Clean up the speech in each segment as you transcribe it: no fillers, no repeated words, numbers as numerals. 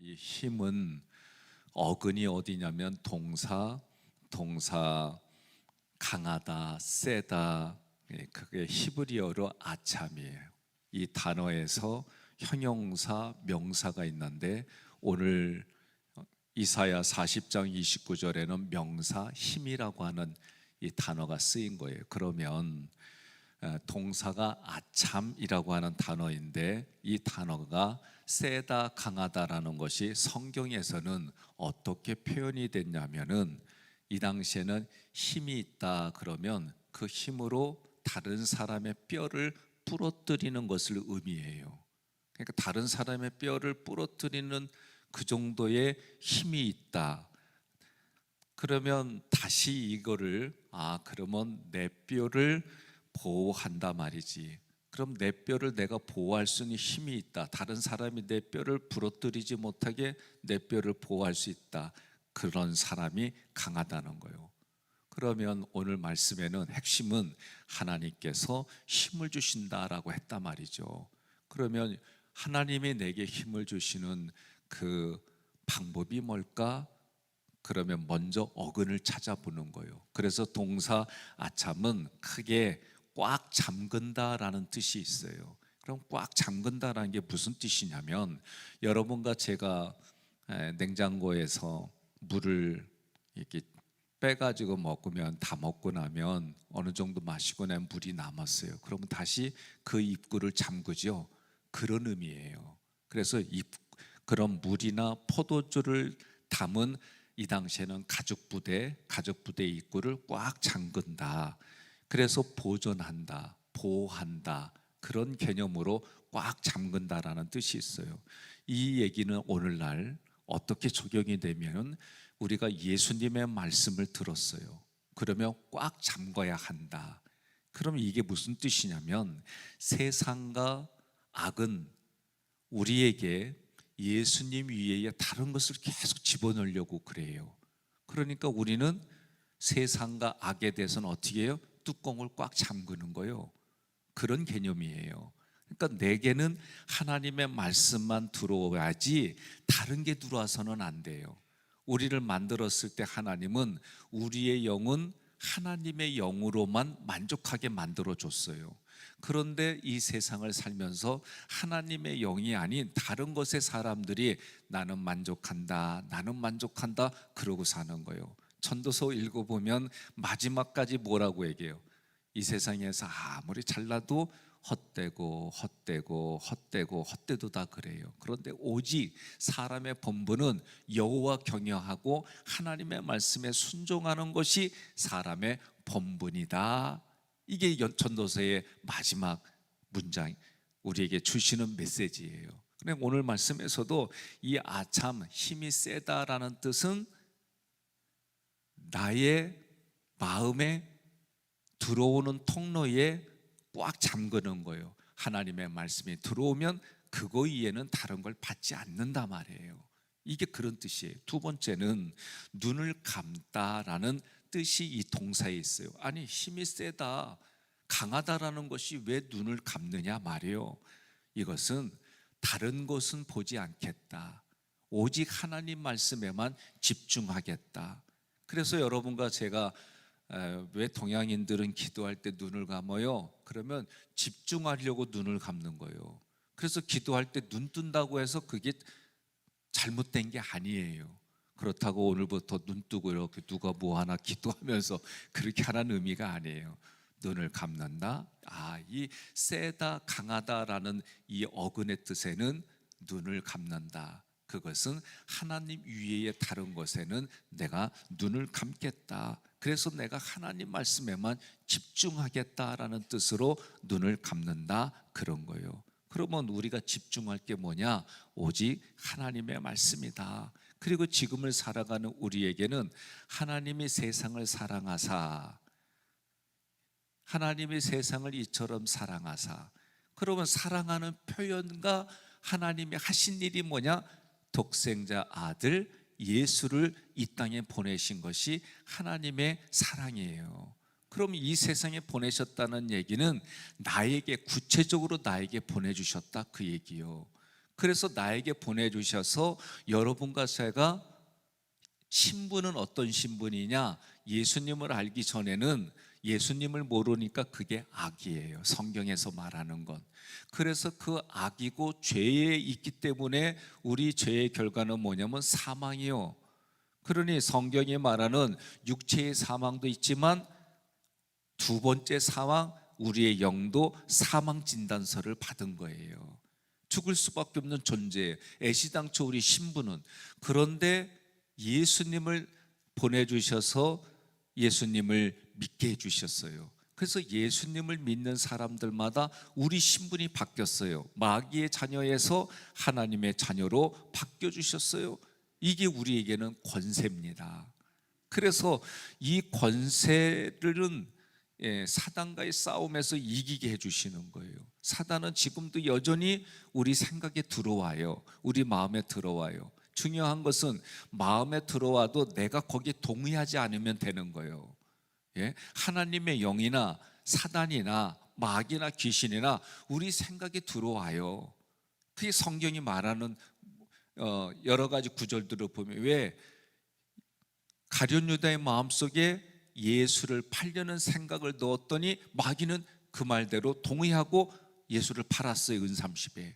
이 힘은 어근이 어디냐면 동사 강하다, 세다. 그게 히브리어로 아참이에요. 이 단어에서 형용사, 명사가 있는데 오늘 이사야 40장 29절에는 명사 힘이라고 하는 이 단어가 쓰인 거예요. 그러면 동사가 아참이라고 하는 단어인데 이 단어가 세다, 강하다라는 것이 성경에서는 어떻게 표현이 됐냐면은 이 당시에는 힘이 있다 그러면 그 힘으로 다른 사람의 뼈를 부러뜨리는 것을 의미해요. 그러니까 다른 사람의 뼈를 부러뜨리는 그 정도의 힘이 있다. 그러면 다시 이거를 그러면 내 뼈를 보호한다 말이지. 그럼 내 뼈를 내가 보호할 수 있는 힘이 있다. 다른 사람이 내 뼈를 부러뜨리지 못하게 내 뼈를 보호할 수 있다. 그런 사람이 강하다는 거예요. 그러면 오늘 말씀에는 핵심은 하나님께서 힘을 주신다라고 했단 말이죠. 그러면 하나님이 내게 힘을 주시는 그 방법이 뭘까? 그러면 먼저 어근을 찾아보는 거예요. 그래서 동사 아참은 크게 꽉 잠근다라는 뜻이 있어요. 그럼 꽉 잠근다라는 게 무슨 뜻이냐면 여러분과 제가 냉장고에서 물을 이렇게 빼가지고 먹으면 다 먹고 나면 어느 정도 마시고 나면 물이 남았어요. 그러면 다시 그 입구를 잠그죠. 그런 의미예요. 그래서 그런 물이나 포도주를 담은 이 당시에는 가죽부대 입구를 꽉 잠근다. 그래서 보존한다, 보호한다 그런 개념으로 꽉 잠근다라는 뜻이 있어요. 이 얘기는 오늘날 어떻게 적용이 되면 우리가 예수님의 말씀을 들었어요. 그러면 꽉 잠궈야 한다. 그럼 이게 무슨 뜻이냐면 세상과 악은 우리에게 예수님 위에 다른 것을 계속 집어넣으려고 그래요. 그러니까 우리는 세상과 악에 대해서는 어떻게 해요? 뚜껑을 꽉 잠그는 거예요. 그런 개념이에요. 그러니까 내게는 하나님의 말씀만 들어와야지 다른 게 들어와서는 안 돼요. 우리를 만들었을 때 하나님은 우리의 영은 하나님의 영으로만 만족하게 만들어줬어요. 그런데 이 세상을 살면서 하나님의 영이 아닌 다른 것의 사람들이 나는 만족한다 그러고 사는 거예요. 전도서 읽어보면 마지막까지 뭐라고 얘기해요? 이 세상에서 아무리 잘나도 헛되고 다 그래요. 그런데 오직 사람의 본분은 여호와 경외하고 하나님의 말씀에 순종하는 것이 사람의 본분이다. 이게 전도서의 마지막 문장, 우리에게 주시는 메시지예요. 그런데 오늘 말씀에서도 이 아참, 힘이 세다라는 뜻은 나의 마음에 들어오는 통로에 꽉 잠그는 거예요. 하나님의 말씀이 들어오면 그거 이외에는 다른 걸 받지 않는다 말이에요. 이게 그런 뜻이에요. 두 번째는 눈을 감다라는 뜻이 이 동사에 있어요. 아니 힘이 세다, 강하다라는 것이 왜 눈을 감느냐 말이에요. 이것은 다른 것은 보지 않겠다. 오직 하나님 말씀에만 집중하겠다. 그래서 여러분과 제가 왜 동양인들은 기도할 때 눈을 감아요? 그러면 집중하려고 눈을 감는 거예요. 그래서 기도할 때 눈 뜬다고 해서 그게 잘못된 게 아니에요. 그렇다고 오늘부터 눈 뜨고 이렇게 누가 뭐 하나 기도하면서 그렇게 하라는 의미가 아니에요. 눈을 감는다. 이 세다, 강하다라는 이 어근의 뜻에는 눈을 감는다. 그것은 하나님 위에 다른 것에는 내가 눈을 감겠다. 그래서 내가 하나님 말씀에만 집중하겠다라는 뜻으로 눈을 감는다 그런 거예요. 그러면 우리가 집중할 게 뭐냐? 오직 하나님의 말씀이다. 그리고 지금을 살아가는 우리에게는 하나님이 세상을 사랑하사, 하나님이 세상을 이처럼 사랑하사, 그러면 사랑하는 표현과 하나님이 하신 일이 뭐냐? 독생자 아들 예수를 이 땅에 보내신 것이 하나님의 사랑이에요. 그럼 이 세상에 보내셨다는 얘기는 나에게, 구체적으로 나에게 보내주셨다 그 얘기요. 그래서 나에게 보내주셔서 여러분과 제가 신분은 어떤 신분이냐? 예수님을 알기 전에는 예수님을 모르니까 그게 악이에요. 성경에서 말하는 건. 그래서 그 악이고 죄에 있기 때문에 우리 죄의 결과는 뭐냐면 사망이요. 그러니 성경이 말하는 육체의 사망도 있지만 두 번째 사망, 우리의 영도 사망 진단서를 받은 거예요. 죽을 수밖에 없는 존재예요. 애시당초 우리 신분은. 그런데 예수님을 보내주셔서 예수님을 믿게 해주셨어요. 그래서 예수님을 믿는 사람들마다 우리 신분이 바뀌었어요. 마귀의 자녀에서 하나님의 자녀로 바뀌어주셨어요. 이게 우리에게는 권세입니다. 그래서 이 권세를 사단과의 싸움에서 이기게 해주시는 거예요. 사단은 지금도 여전히 우리 생각에 들어와요. 우리 마음에 들어와요. 중요한 것은 마음에 들어와도 내가 거기에 동의하지 않으면 되는 거예요. 하나님의 영이나 사단이나 마귀나 귀신이나 우리 생각에 들어와요. 그게 성경이 말하는 여러 가지 구절들을 보면, 왜 가룟 유다의 마음속에 예수를 팔려는 생각을 넣었더니 마귀는 그 말대로 동의하고 예수를 팔았어요. 은30에.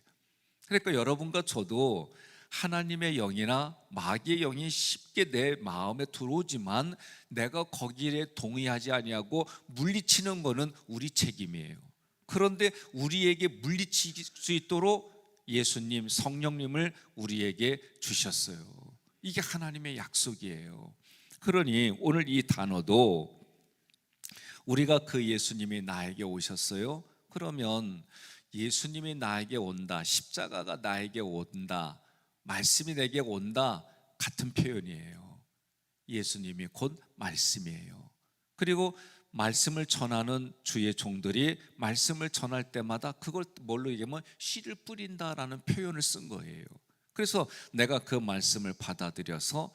그러니까 여러분과 저도 하나님의 영이나 마귀의 영이 쉽게 내 마음에 들어오지만 내가 거기에 동의하지 아니하고 물리치는 것은 우리 책임이에요. 그런데 우리에게 물리칠 수 있도록 예수님, 성령님을 우리에게 주셨어요. 이게 하나님의 약속이에요. 그러니 오늘 이 단어도 우리가 그 예수님이 나에게 오셨어요. 그러면 예수님이 나에게 온다, 십자가가 나에게 온다, 말씀이 내게 온다, 같은 표현이에요. 예수님이 곧 말씀이에요. 그리고 말씀을 전하는 주의 종들이 말씀을 전할 때마다 그걸 뭘로 얘기하면 씨를 뿌린다라는 표현을 쓴 거예요. 그래서 내가 그 말씀을 받아들여서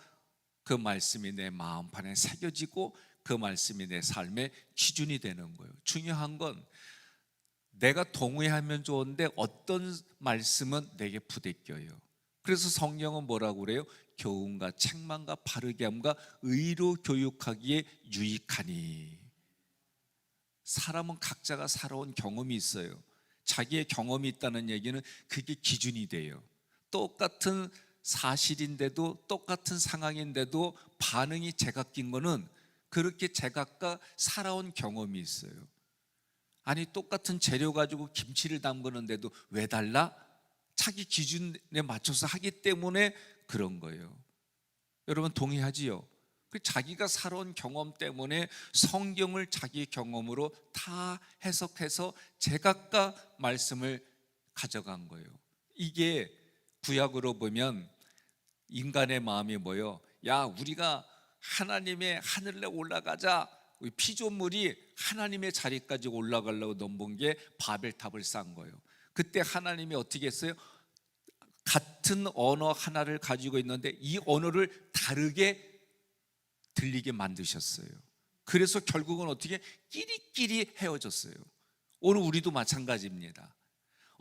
그 말씀이 내 마음판에 새겨지고 그 말씀이 내 삶의 기준이 되는 거예요. 중요한 건 내가 동의하면 좋은데 어떤 말씀은 내게 부대껴요. 그래서 성경은 뭐라고 그래요? 교훈과 책망과 바르게 함과 의로 교육하기에 유익하니. 사람은 각자가 살아온 경험이 있어요. 자기의 경험이 있다는 얘기는 그게 기준이 돼요. 똑같은 사실인데도, 똑같은 상황인데도 반응이 제각긴 거는 그렇게 제각각 살아온 경험이 있어요. 아니, 똑같은 재료 가지고 김치를 담그는데도 왜 달라? 자기 기준에 맞춰서 하기 때문에 그런 거예요. 여러분 동의하지요? 자기가 살아온 경험 때문에 성경을 자기 경험으로 다 해석해서 제각각 말씀을 가져간 거예요. 이게 구약으로 보면 인간의 마음이 뭐예요? 야, 우리가 하나님의 하늘에 올라가자. 피조물이 하나님의 자리까지 올라가려고 넘본 게 바벨탑을 쌓은 거예요. 그때 하나님이 어떻게 했어요? 같은 언어 하나를 가지고 있는데 이 언어를 다르게 들리게 만드셨어요. 그래서 결국은 어떻게 끼리끼리 헤어졌어요. 오늘 우리도 마찬가지입니다.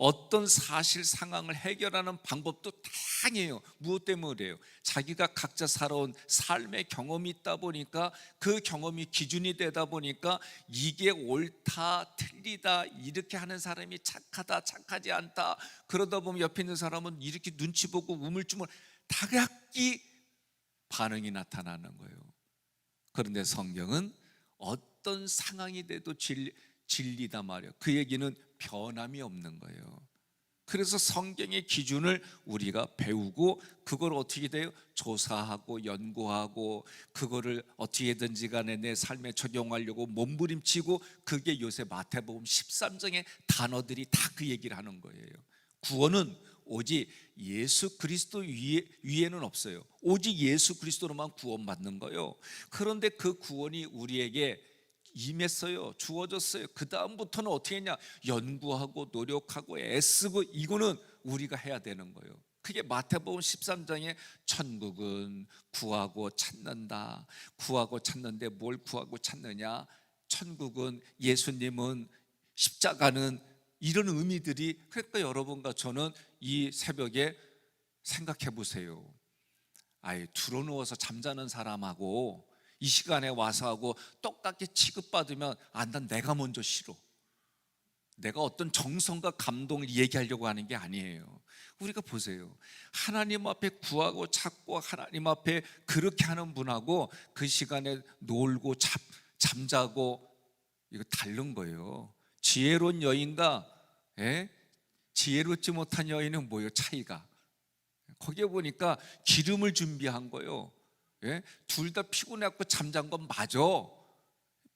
어떤 사실 상황을 해결하는 방법도 다양해요. 무엇 때문에 그래요? 자기가 각자 살아온 삶의 경험이 있다 보니까 그 경험이 기준이 되다 보니까 이게 옳다 틀리다 이렇게 하는 사람이 착하다 착하지 않다, 그러다 보면 옆에 있는 사람은 이렇게 눈치 보고 우물쭈물 다각기 반응이 나타나는 거예요. 그런데 성경은 어떤 상황이 돼도 진리다 말이에요. 그 얘기는 변함이 없는 거예요. 그래서 성경의 기준을 우리가 배우고 그걸 어떻게 돼요? 조사하고 연구하고 그거를 어떻게든지 간에 내 삶에 적용하려고 몸부림치고, 그게 요새 마태복음 13장의 단어들이 다 그 얘기를 하는 거예요. 구원은 오직 예수 그리스도 위에는 없어요. 오직 예수 그리스도로만 구원받는 거예요. 그런데 그 구원이 우리에게 임했어요. 주어졌어요. 그 다음부터는 어떻게 했냐? 연구하고 노력하고 애쓰고 이거는 우리가 해야 되는 거예요. 그게 마태복음 13장에 천국은 구하고 찾는다. 구하고 찾는데 뭘 구하고 찾느냐? 천국은, 예수님은, 십자가는 이런 의미들이, 그러니까 여러분과 저는 이 새벽에 생각해 보세요. 아예 드러누워서 잠자는 사람하고 이 시간에 와서 하고 똑같게 취급받으면 난 내가 먼저 싫어. 내가 어떤 정성과 감동을 얘기하려고 하는 게 아니에요. 우리가 보세요. 하나님 앞에 구하고 찾고 하나님 앞에 그렇게 하는 분하고 그 시간에 놀고 잠자고, 이거 다른 거예요. 지혜로운 여인과 지혜롭지 못한 여인은 뭐예요? 차이가. 거기에 보니까 기름을 준비한 거예요. 둘 다 피곤해갖고 잠잔 건 맞아.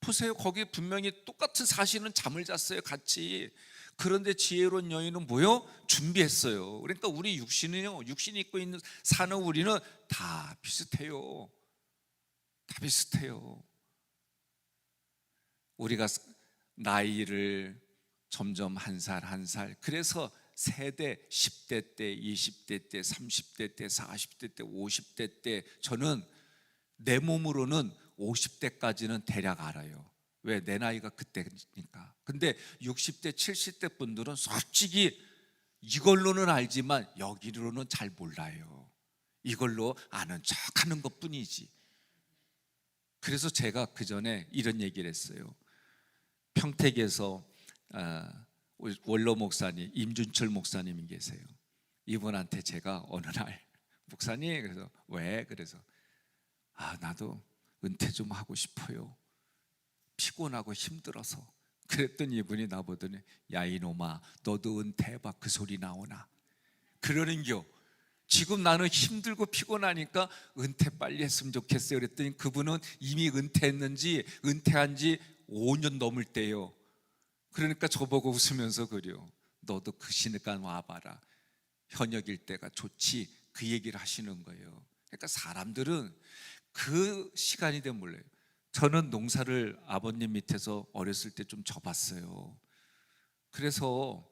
보세요. 거기 분명히 똑같은 사실은 잠을 잤어요, 같이. 그런데 지혜로운 여인은 뭐요? 준비했어요. 그러니까 우리 육신은요, 육신 입고 있는 사는 우리는 다 비슷해요. 다 비슷해요. 우리가 나이를 점점 한 살 한 살, 그래서 세대 10대 때, 20대 때, 30대 때, 40대 때, 50대 때, 저는 내 몸으로는 50대까지는 대략 알아요. 왜? 내 나이가 그때니까. 근데 60대, 70대 분들은 솔직히 이걸로는 알지만 여기로는 잘 몰라요. 이걸로 아는 척하는 것뿐이지. 그래서 제가 그 전에 이런 얘기를 했어요. 평택에서 원로 목사님 임준철 목사님이 계세요. 이분한테 제가 어느 날 목사님, 그래서 왜? 그래서 나도 은퇴 좀 하고 싶어요. 피곤하고 힘들어서. 그랬더니 이분이 나보더니 야 이놈아, 너도 은퇴해봐. 그 소리 나오나? 그러는겨. 지금 나는 힘들고 피곤하니까 은퇴 빨리 했으면 좋겠어요. 그랬더니 그분은 이미 은퇴한 지 5년 넘을 때요. 그러니까 저보고 웃으면서 그래요. 너도 그 시간 와봐라. 현역일 때가 좋지. 그 얘기를 하시는 거예요. 그러니까 사람들은 그 시간이 되면 몰라요. 저는 농사를 아버님 밑에서 어렸을 때 좀 져봤어요. 그래서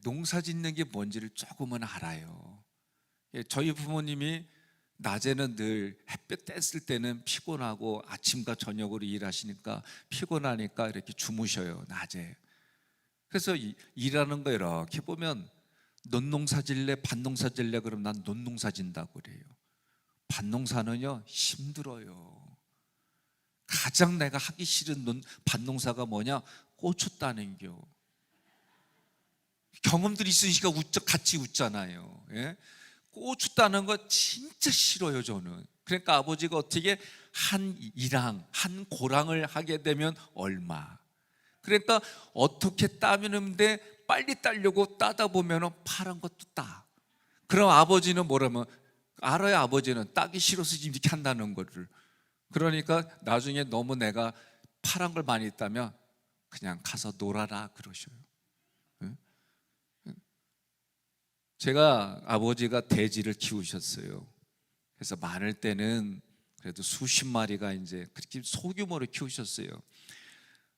농사 짓는 게 뭔지를 조금은 알아요. 저희 부모님이 낮에는 늘 햇볕 뗐을 때는 피곤하고 아침과 저녁으로 일하시니까 피곤하니까 이렇게 주무셔요, 낮에. 그래서 일하는 거 이렇게 보면 논농사 질래 밭농사 질래 그러면 난 논농사 진다고 그래요. 밭농사는요 힘들어요. 가장 내가 하기 싫은 밭농사가 뭐냐? 고추 따는 겨. 경험들이 있으니까 같이 웃잖아요. 고추 따는 거 진짜 싫어요, 저는. 그러니까 아버지가 어떻게 한 고랑을 하게 되면 얼마. 그러니까 어떻게 따면인데 빨리 따려고 따다 보면 파란 것도 따. 그럼 아버지는 뭐라면 알아요. 아버지는 따기 싫어서 이렇게 한다는 거를. 그러니까 나중에 너무 내가 파란 걸 많이 따면 그냥 가서 놀아라 그러셔요. 제가 아버지가 돼지를 키우셨어요. 그래서 많을 때는 그래도 수십 마리가 이제 그렇게 소규모로 키우셨어요.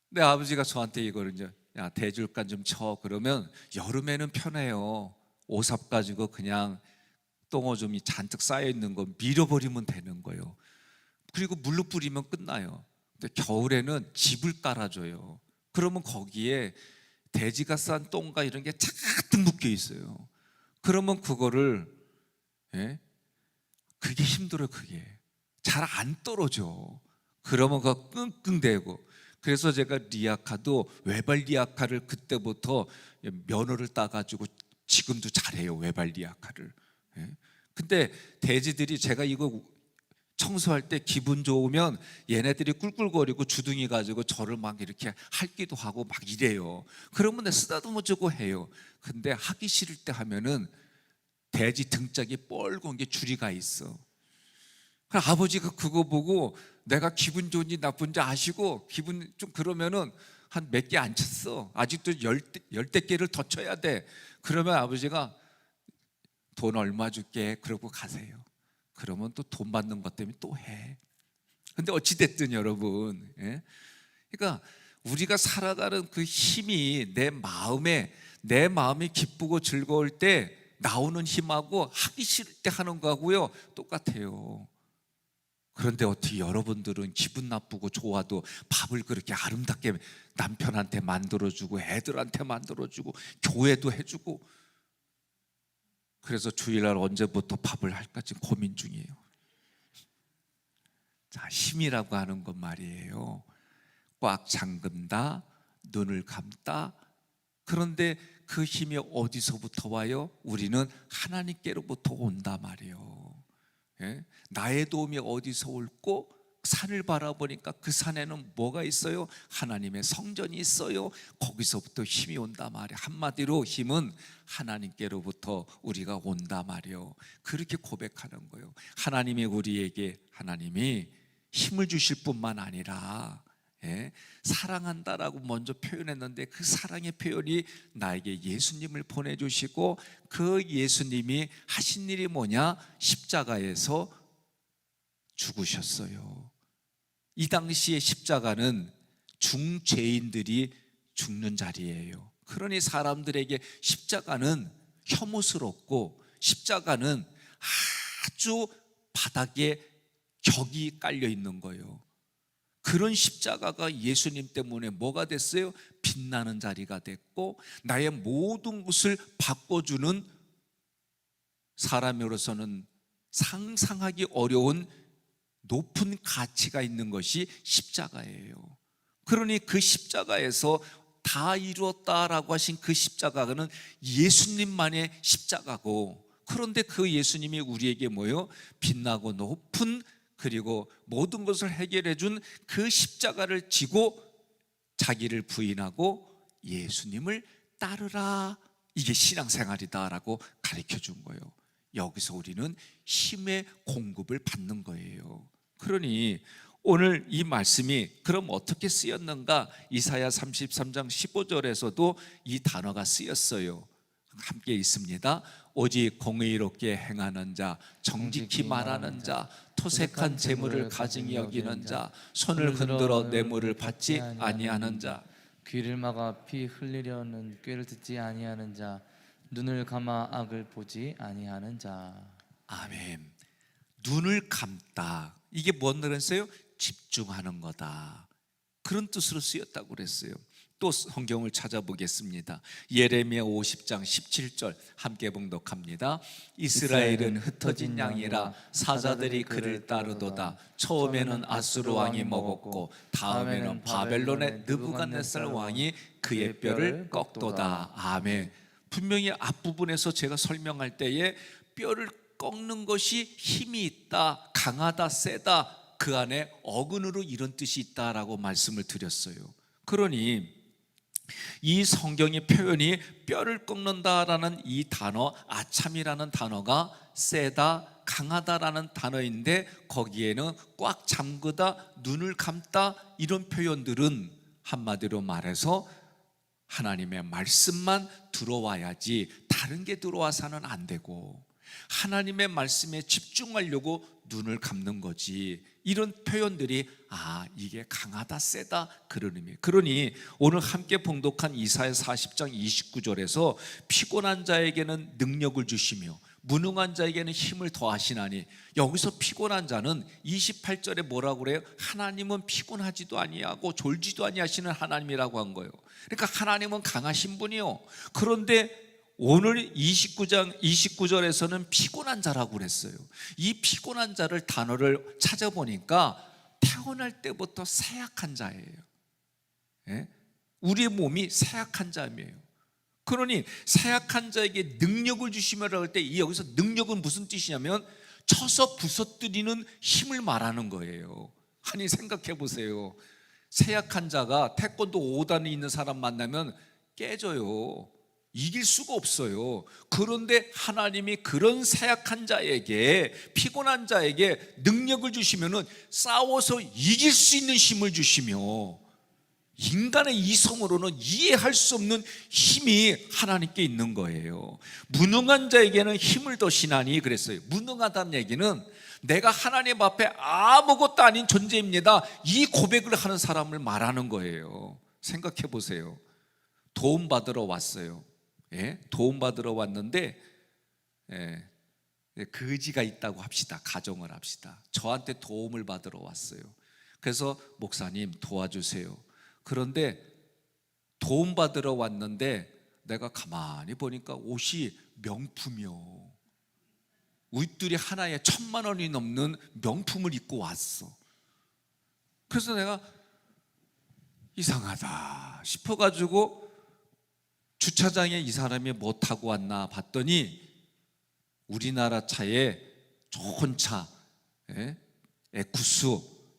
근데 아버지가 저한테 이거를 이제 야 돼지간 좀 쳐. 그러면 여름에는 편해요. 오삽 가지고 그냥 똥오줌이 잔뜩 쌓여 있는 거 밀어버리면 되는 거예요. 그리고 물로 뿌리면 끝나요. 근데 겨울에는 집을 깔아줘요. 그러면 거기에 돼지가 싼 똥과 이런 게 잔뜩 묶여 있어요. 그러면 그거를 그게 힘들어요. 그게 잘 안 떨어져. 그러면 그거 끙끙대고. 그래서 제가 리아카도 외발 리아카를 그때부터 면허를 따가지고 지금도 잘해요. 외발 리아카를. 근데 돼지들이 제가 이거 청소할 때 기분 좋으면 얘네들이 꿀꿀거리고 주둥이 가지고 저를 막 이렇게 핥기도 하고 막 이래요. 그러면 내가 쓰다듬어 주고 해요. 근데 하기 싫을 때 하면은 돼지 등짝이 뻘건 게 줄이가 있어. 그럼 아버지가 그거 보고 내가 기분 좋은지 나쁜지 아시고 기분 좀 그러면은 한 몇 개 안 쳤어. 아직도 열대 개를 더 쳐야 돼. 그러면 아버지가 돈 얼마 줄게 그러고 가세요. 그러면 또 돈 받는 것 때문에 또 해. 근데 어찌됐든 여러분, 그러니까 우리가 살아가는 그 힘이 내 마음이 기쁘고 즐거울 때 나오는 힘하고 하기 싫을 때 하는 거하고요 똑같아요. 그런데 어떻게 여러분들은 기분 나쁘고 좋아도 밥을 그렇게 아름답게 남편한테 만들어주고 애들한테 만들어주고 교회도 해주고, 그래서 주일날 언제부터 밥을 할까 지금 고민 중이에요. 자, 힘이라고 하는 건 말이에요, 꽉 잠근다, 눈을 감다. 그런데 그 힘이 어디서부터 와요? 우리는 하나님께로부터 온다 말이에요. 예? 나의 도움이 어디서 올고, 산을 바라보니까 그 산에는 뭐가 있어요? 하나님의 성전이 있어요. 거기서부터 힘이 온다 말이에요. 한마디로 힘은 하나님께로부터 우리가 온다 말이에요. 그렇게 고백하는 거예요. 하나님이 우리에게, 하나님이 힘을 주실 뿐만 아니라 사랑한다라고 먼저 표현했는데, 그 사랑의 표현이 나에게 예수님을 보내주시고, 그 예수님이 하신 일이 뭐냐? 십자가에서 죽으셨어요. 이 당시에 십자가는 중죄인들이 죽는 자리예요. 그러니 사람들에게 십자가는 혐오스럽고, 십자가는 아주 바닥에 격이 깔려 있는 거예요. 그런 십자가가 예수님 때문에 뭐가 됐어요? 빛나는 자리가 됐고, 나의 모든 것을 바꿔주는, 사람으로서는 상상하기 어려운 높은 가치가 있는 것이 십자가예요. 그러니 그 십자가에서 다 이루었다라고 하신 그 십자가는 예수님만의 십자가고, 그런데 그 예수님이 우리에게 뭐예요? 빛나고 높은, 그리고 모든 것을 해결해 준 그 십자가를 지고 자기를 부인하고 예수님을 따르라, 이게 신앙생활이다라고 가르쳐 준 거예요. 여기서 우리는 힘의 공급을 받는 거예요. 그러니 오늘 이 말씀이 그럼 어떻게 쓰였는가? 이사야 33장 15절에서도 이 단어가 쓰였어요. 함께 있습니다. 오직 공의롭게 행하는 자, 정직히 말하는 자, 토색한 재물을 가증히 여기는 자, 손을 흔들어 뇌물을 받지 아니하는 자, 귀를 막아 피 흘리려는 꾀를 듣지 아니하는 자, 눈을 감아 악을 보지 아니하는 자. 아멘. 눈을 감다, 이게 뭔 말이었어요? 집중하는 거다, 그런 뜻으로 쓰였다고 그랬어요. 또 성경을 찾아보겠습니다. 예레미야 50장 17절 함께 봉독합니다. 이스라엘은 흩어진 양이라 사자들이 그를 따르도다. 처음에는 아수르 왕이 먹었고 다음에는 바벨론의 느부갓네살 왕이 그의 뼈를 꺾도다. 아멘. 분명히 앞부분에서 제가 설명할 때에 뼈를 꺾는 것이 힘이 있다, 강하다, 세다, 그 안에 어근으로 이런 뜻이 있다라고 말씀을 드렸어요. 그러니 이 성경의 표현이 뼈를 꺾는다라는 이 단어, 아참이라는 단어가 세다, 강하다라는 단어인데, 거기에는 꽉 잠그다, 눈을 감다, 이런 표현들은 한마디로 말해서 하나님의 말씀만 들어와야지 다른 게 들어와서는 안 되고, 하나님의 말씀에 집중하려고 눈을 감는 거지. 이런 표현들이 이게 강하다, 세다, 그런 의미. 그러니 오늘 함께 봉독한 이사야 40장 29절에서 피곤한 자에게는 능력을 주시며 무능한 자에게는 힘을 더하시나니, 여기서 피곤한 자는 28절에 뭐라고 그래요? 하나님은 피곤하지도 아니하고 졸지도 아니하시는 하나님이라고 한 거예요. 그러니까 하나님은 강하신 분이요. 그런데 오늘 29절에서는 피곤한 자라고 그랬어요. 이 피곤한 자를 단어를 찾아보니까 태어날 때부터 쇠약한 자예요. 우리의 몸이 쇠약한 자이에요. 그러니 쇠약한 자에게 능력을 주시며라고 할 때, 여기서 능력은 무슨 뜻이냐면 쳐서 부서뜨리는 힘을 말하는 거예요. 아니 생각해 보세요. 쇠약한 자가 태권도 5단이 있는 사람 만나면 깨져요. 이길 수가 없어요. 그런데 하나님이 그런 쇠약한 자에게, 피곤한 자에게 능력을 주시면은 싸워서 이길 수 있는 힘을 주시며, 인간의 이성으로는 이해할 수 없는 힘이 하나님께 있는 거예요. 무능한 자에게는 힘을 더시나니 그랬어요. 무능하다는 얘기는 내가 하나님 앞에 아무것도 아닌 존재입니다, 이 고백을 하는 사람을 말하는 거예요. 생각해 보세요. 도움 받으러 왔어요. 도움 받으러 왔는데 거지가 있다고 합시다. 가정을 합시다. 저한테 도움을 받으러 왔어요. 그래서 목사님 도와주세요. 그런데 도움 받으러 왔는데 내가 가만히 보니까 옷이 명품이요. 옷들이 하나에 1,000만 원이 넘는 명품을 입고 왔어. 그래서 내가 이상하다 싶어가지고 주차장에 이 사람이 뭐 타고 왔나 봤더니 우리나라 차에 좋은 차, 에쿠스,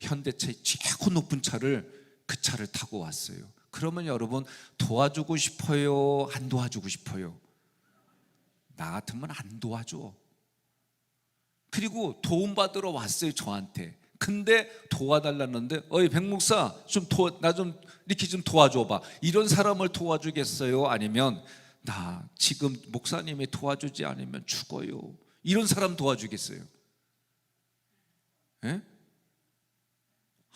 현대차의 최고 높은 차를 그 차를 타고 왔어요. 그러면 여러분 도와주고 싶어요? 안 도와주고 싶어요? 나 같으면 안 도와줘. 그리고 도움받으러 왔어요, 저한테. 근데 도와달라는데 어이 백목사 나 좀 이렇게 좀 도와줘봐. 이런 사람을 도와주겠어요? 아니면 나 지금 목사님이 도와주지 않으면 죽어요, 이런 사람 도와주겠어요? 예?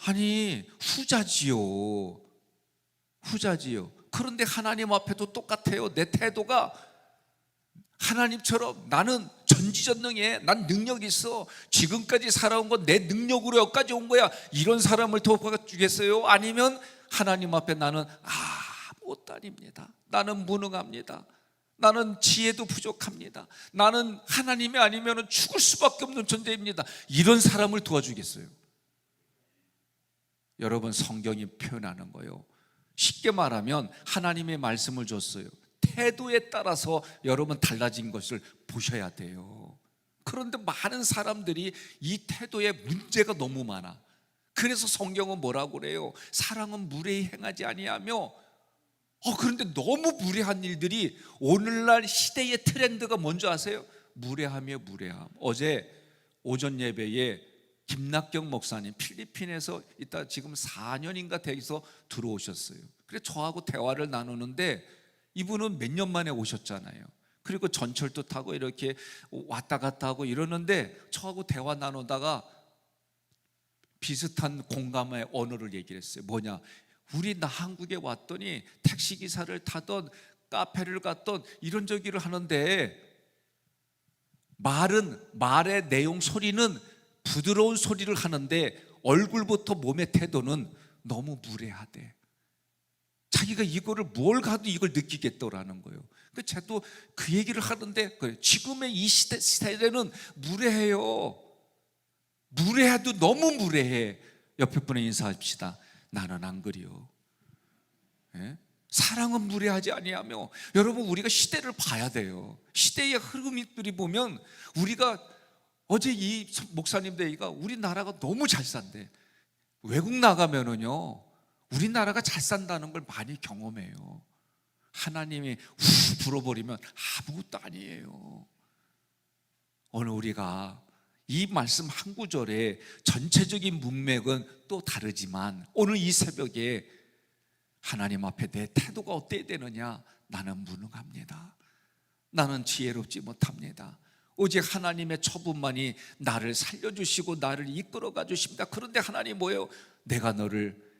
아니 후자지요. 그런데 하나님 앞에도 똑같아요. 내 태도가 하나님처럼 나는 전지전능해, 난 능력이 있어, 지금까지 살아온 건 내 능력으로 여기까지 온 거야, 이런 사람을 도와주겠어요? 아니면 하나님 앞에 나는 아무것도 아닙니다, 나는 무능합니다, 나는 지혜도 부족합니다, 나는 하나님이 아니면 죽을 수밖에 없는 존재입니다, 이런 사람을 도와주겠어요? 여러분 성경이 표현하는 거예요. 쉽게 말하면 하나님의 말씀을 줬어요. 태도에 따라서 여러분 달라진 것을 보셔야 돼요. 그런데 많은 사람들이 이 태도에 문제가 너무 많아. 그래서 성경은 뭐라고 그래요? 사랑은 무례히 행하지 아니하며. 그런데 너무 무례한 일들이 오늘날 시대의 트렌드가 뭔지 아세요? 무례함이에요, 무례함. 어제 오전 예배에 김낙경 목사님 필리핀에서 있다 지금 4년인가 돼서 들어오셨어요. 그래서 저하고 대화를 나누는데 이분은 몇 년 만에 오셨잖아요. 그리고 전철도 타고 이렇게 왔다 갔다 하고 이러는데 저하고 대화 나누다가 비슷한 공감의 언어를 얘기를 했어요. 뭐냐, 우리 나 한국에 왔더니 택시기사를 타던 카페를 갔던 이런저기를 하는데 말의 내용 소리는 부드러운 소리를 하는데 얼굴부터 몸의 태도는 너무 무례하대. 자기가 이거를 뭘 가도 이걸 느끼겠더라는 거예요. 그러니까 저도 그 얘기를 하는데 지금의 이 시대는 무례해요. 무례해도 너무 무례해. 옆에 분에 인사합시다. 나는 안 그래요. 사랑은 무례하지 아니하며. 여러분 우리가 시대를 봐야 돼요. 시대의 흐름들이 보면 우리가 어제 이 목사님들 얘기가 우리나라가 너무 잘 산대. 외국 나가면은요 우리나라가 잘 산다는 걸 많이 경험해요. 하나님이 후 불어버리면 아무것도 아니에요. 오늘 우리가 이 말씀 한 구절에 전체적인 문맥은 또 다르지만 오늘 이 새벽에 하나님 앞에 내 태도가 어때야 되느냐? 나는 무능합니다. 나는 지혜롭지 못합니다. 오직 하나님의 처분만이 나를 살려주시고 나를 이끌어가 주십니다. 그런데 하나님 뭐예요? 내가 너를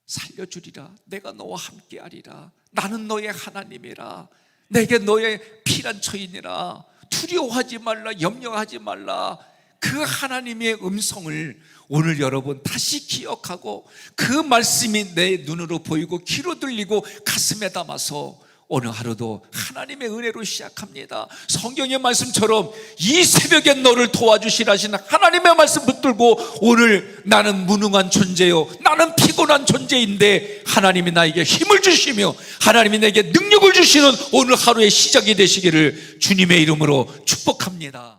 살려주리라. 내가 너와 함께하리라. 나는 너의 하나님이라. 내게 너의 피난처이니라. 두려워하지 말라. 염려하지 말라. 그 하나님의 음성을 오늘 여러분 다시 기억하고 그 말씀이 내 눈으로 보이고 귀로 들리고 가슴에 담아서 오늘 하루도 하나님의 은혜로 시작합니다. 성경의 말씀처럼 이 새벽에 너를 도와주시라 하시는 하나님의 말씀 붙들고 오늘 나는 무능한 존재요, 나는 피곤한 존재인데 하나님이 나에게 힘을 주시며 하나님이 내게 능력을 주시는 오늘 하루의 시작이 되시기를 주님의 이름으로 축복합니다.